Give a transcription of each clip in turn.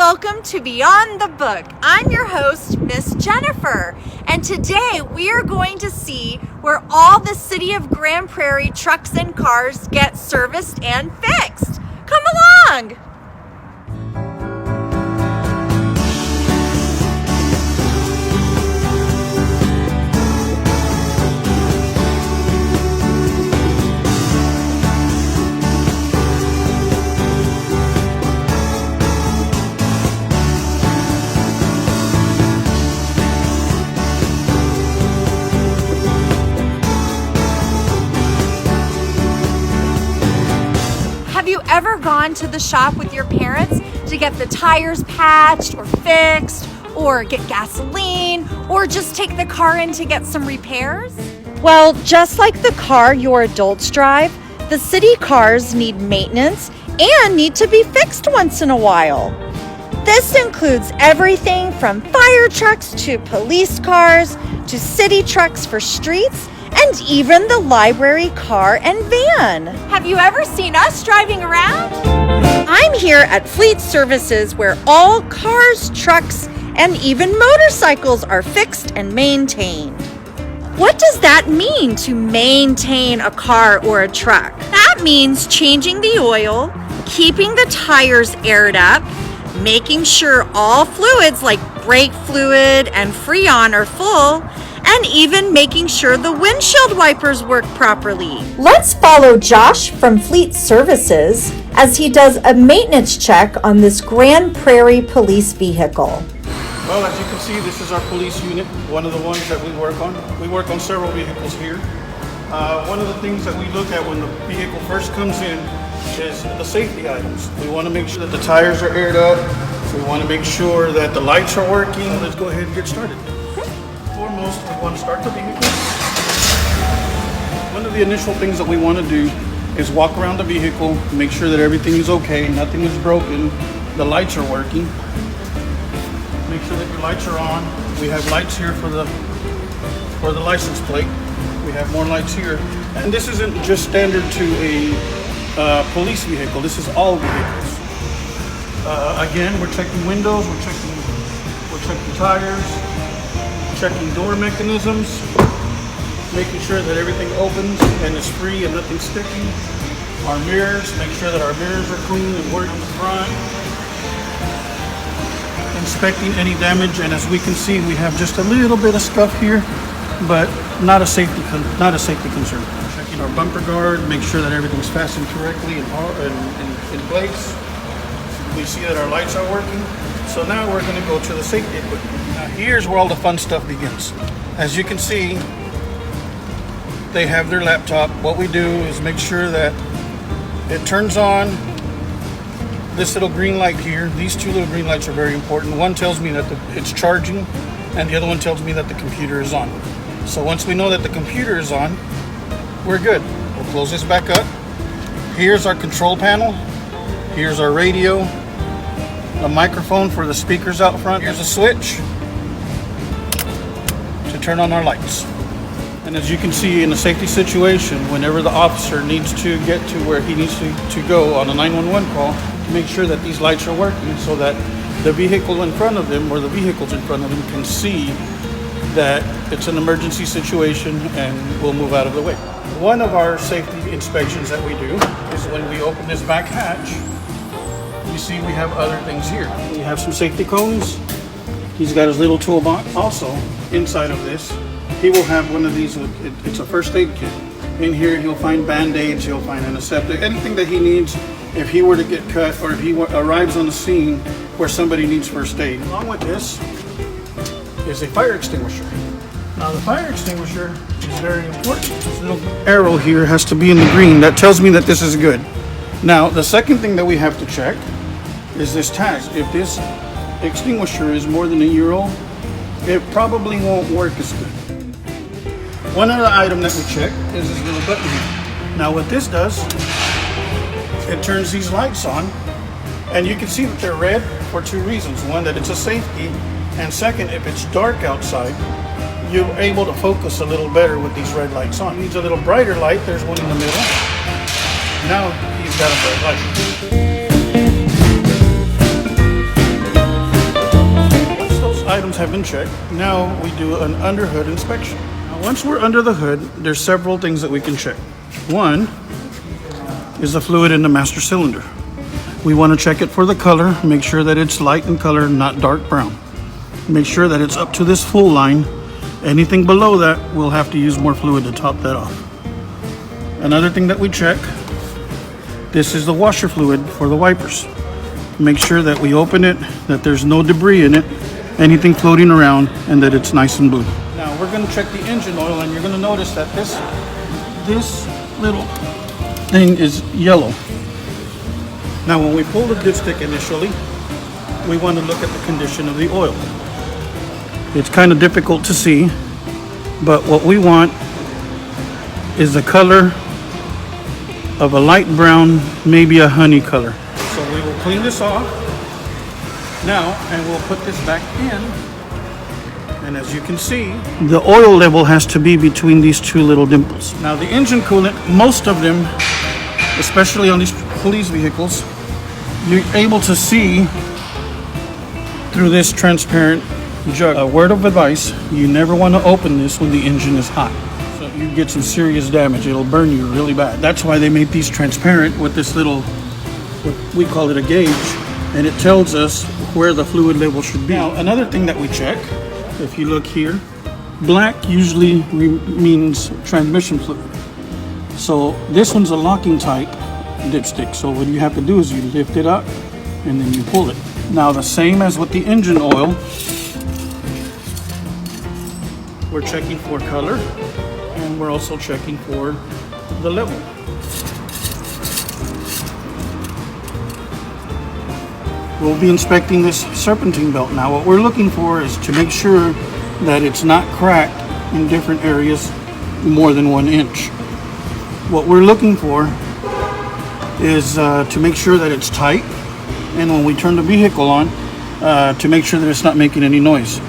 welcome to Beyond the Book. I'm your host, Miss Jennifer, and today we are going to see where all the City of Grand Prairie trucks and cars get serviced and fixed. Come along! Have you ever gone to the shop with your parents to get the tires patched or fixed, or get gasoline, or just take the car in to get some repairs? Well, just like the car your adults drive, the city cars need maintenance and need to be fixed once in a while. This includes everything from fire trucks to police cars to city trucks for streets, and even the library car and van. Have you ever seen us driving around? I'm here at Fleet Services, where all cars, trucks, and even motorcycles are fixed and maintained. What does that mean, to maintain a car or a truck? That means changing the oil, keeping the tires aired up, making sure all fluids like brake fluid and Freon are full, and even making sure the windshield wipers work properly. Let's follow Josh from Fleet Services as he does a maintenance check on this Grand Prairie police vehicle. Well, as you can see, this is our police unit, one of the ones that we work on. We work on several vehicles here. One of the things that we look at when the vehicle first comes in is the safety items. We want to make sure that the tires are aired up. We want to make sure that the lights are working. Let's go ahead and get started. Foremost, we want to start the vehicle. One of the initial things that we want to do is walk around the vehicle, make sure that everything is okay, nothing is broken, the lights are working. Make sure that your lights are on. We have lights here for the license plate. We have more lights here. And this isn't just standard to a police vehicle. This is all vehicles. Again, we're checking windows, we're checking tires, checking door mechanisms, making sure that everything opens and is free and nothing's sticking. Our mirrors, make sure that our mirrors are clean and working in the front. Inspecting any damage, and as we can see, we have just a little bit of scuff here, but not a safety concern. Checking our bumper guard, make sure that everything's fastened correctly in place. We see that our lights are working. So now we're going to go to the safety equipment. Now here's where all the fun stuff begins. As you can see, they have their laptop. What we do is make sure that it turns on. This little green light here, these two little green lights are very important. One tells me that it's charging, and the other one tells me that the computer is on. So once we know that the computer is on, we're good. We'll close this back up. Here's our control panel. Here's our radio. A microphone for the speakers out front. Here's a switch to turn on our lights. And as you can see, in a safety situation, whenever the officer needs to get to where he needs to go on a 911 call, make sure that these lights are working so that the vehicle in front of them or the vehicles in front of them can see that it's an emergency situation and we'll move out of the way. One of our safety inspections that we do is when we open this back hatch. You see we have other things here. We have some safety cones. He's got his little toolbox. Also, inside of this, he will have one of these, it's a first aid kit. In here he'll find band-aids, he'll find antiseptic, anything that he needs if he were to get cut or if he arrives on the scene where somebody needs first aid. Along with this is a fire extinguisher. Now the fire extinguisher is very important. This little arrow here has to be in the green. That tells me that this is good. Now the second thing that we have to check is this tag. If this extinguisher is more than a year old, it probably won't work as good. One other item that we check is this little button here. Now what this does, it turns these lights on, and you can see that they're red for two reasons. One, that it's a safety, and second, if it's dark outside, you're able to focus a little better with these red lights on. It needs a little brighter light. There's one in the middle. Now he's got a bright light. items have been checked. Now we do an under hood inspection. Now, once we're under the hood, there's several things that we can check. One is the fluid in the master cylinder. We want to check it for the color, make sure that it's light in color, not dark brown. Make sure that it's up to this full line. Anything below that, we'll have to use more fluid to top that off. Another thing that we check, this is the washer fluid for the wipers. Make sure that we open it, that there's no debris in it, anything floating around, and that it's nice and blue. Now we're going to check the engine oil, and you're going to notice that this little thing is yellow. Now when we pull the dipstick initially, we want to look at the condition of the oil. It's kind of difficult to see, but what we want is the color of a light brown, maybe a honey color. So we will clean this off now, and we'll put this back in. And as you can see, the oil level has to be between these two little dimples. Now the engine coolant, most of them, especially on these police vehicles, you're able to see through this transparent jug. A word of advice, you never want to open this when the engine is hot. So you get some serious damage. It'll burn you really bad. That's why they made these transparent with this little, we call it a gauge, and it tells us where the fluid level should be. Now, another thing that we check, if you look here, black usually means transmission fluid. So this one's a locking type dipstick. So what you have to do is you lift it up and then you pull it. Now the same as with the engine oil, we're checking for color, and we're also checking for the level. We'll be inspecting this serpentine belt. Now what we're looking for is to make sure that it's not cracked in different areas more than 1 inch. What we're looking for is to make sure that it's tight, and when we turn the vehicle on, to make sure that it's not making any noise.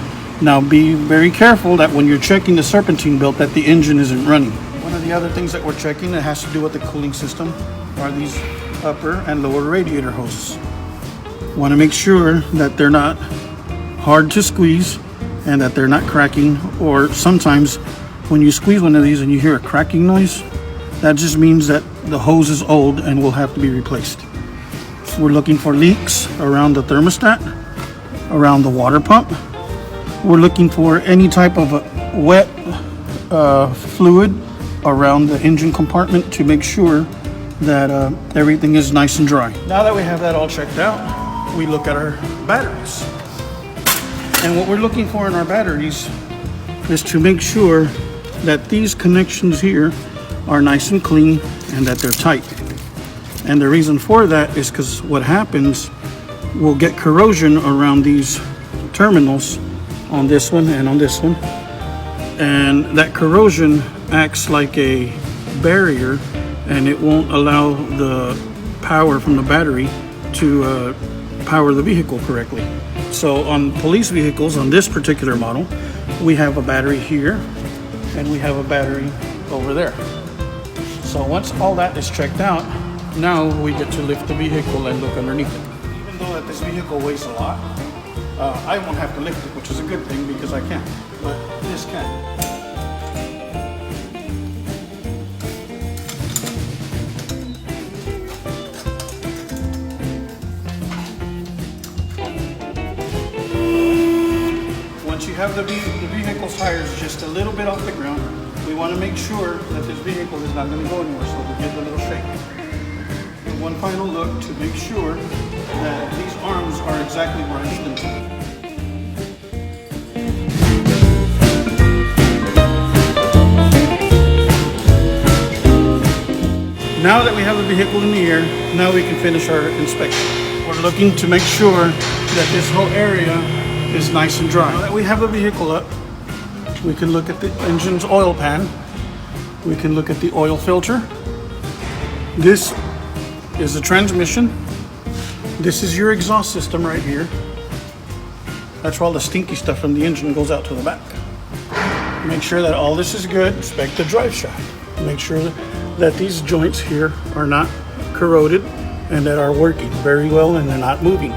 Now be very careful that when you're checking the serpentine belt that the engine isn't running. One of the other things that we're checking that has to do with the cooling system are these upper and lower radiator hoses. Want to make sure that they're not hard to squeeze and that they're not cracking, or sometimes when you squeeze one of these and you hear a cracking noise, that just means that the hose is old and will have to be replaced. We're looking for leaks around the thermostat, around the water pump. We're looking for any type of wet fluid around the engine compartment to make sure that everything is nice and dry. Now that we have that all checked out, we look at our batteries. And what we're looking for in our batteries is to make sure that these connections here are nice and clean and that they're tight. And the reason for that is because what happens, we'll get corrosion around these terminals on this one and on this one, and that corrosion acts like a barrier, and it won't allow the power from the battery to power the vehicle correctly. So on police vehicles, on this particular model, we have a battery here and we have a battery over there. So once all that is checked out, now we get to lift the vehicle and look underneath it. Even though that this vehicle weighs a lot, I won't have to lift it, which is a good thing because I can't, but this can. Once you have the vehicle's tires just a little bit off the ground, we want to make sure that this vehicle is not going to go anywhere, so we'll give it a little shake. And one final look to make sure that these arms are exactly where I need them to be. Now that we have the vehicle in the air, now we can finish our inspection. We're looking to make sure that this whole area is nice and dry. Now that we have the vehicle up, we can look at the engine's oil pan. We can look at the oil filter. This is the transmission. This is your exhaust system right here. That's where all the stinky stuff from the engine goes out to the back. Make sure that all this is good. Inspect the drive shaft. Make sure that these joints here are not corroded and that are working very well and they're not moving.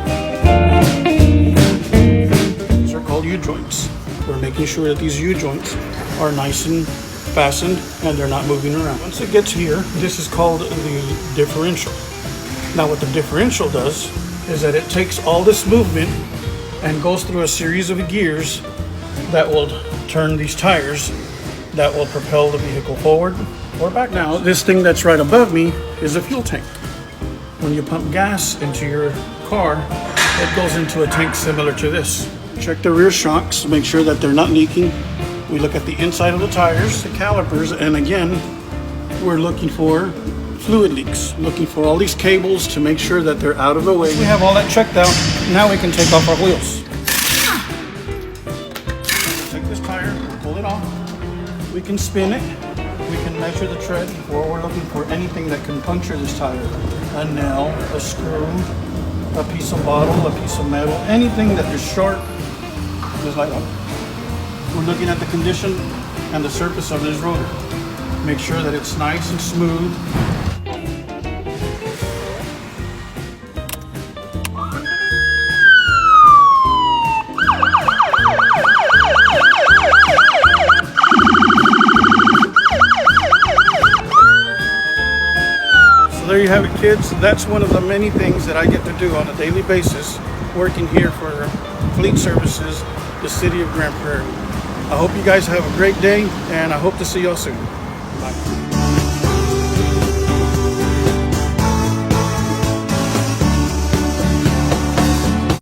These are called called U-joints. We're making sure that these U-joints are nice and fastened and they're not moving around. Once it gets here, this is called the differential. Now what the differential does is that it takes all this movement and goes through a series of gears that will turn these tires that will propel the vehicle forward or back. Now this thing that's right above me is a fuel tank. When you pump gas into your car, it goes into a tank similar to this. Check the rear shocks, make sure that they're not leaking. We look at the inside of the tires, the calipers, and again, we're looking for fluid leaks, looking for all these cables to make sure that they're out of the way. We have all that checked out. Now we can take off our wheels. Take this tire, pull it off. We can spin it. We can measure the tread, or we're looking for anything that can puncture this tire. A nail, a screw, a piece of bottle, a piece of metal, anything that is sharp, just like that. We're looking at the condition and the surface of this rotor. Make sure that it's nice and smooth. So there you have it, kids. That's one of the many things that I get to do on a daily basis, working here for Fleet Services, the City of Grand Prairie. I hope you guys have a great day, and I hope to see y'all soon. Bye.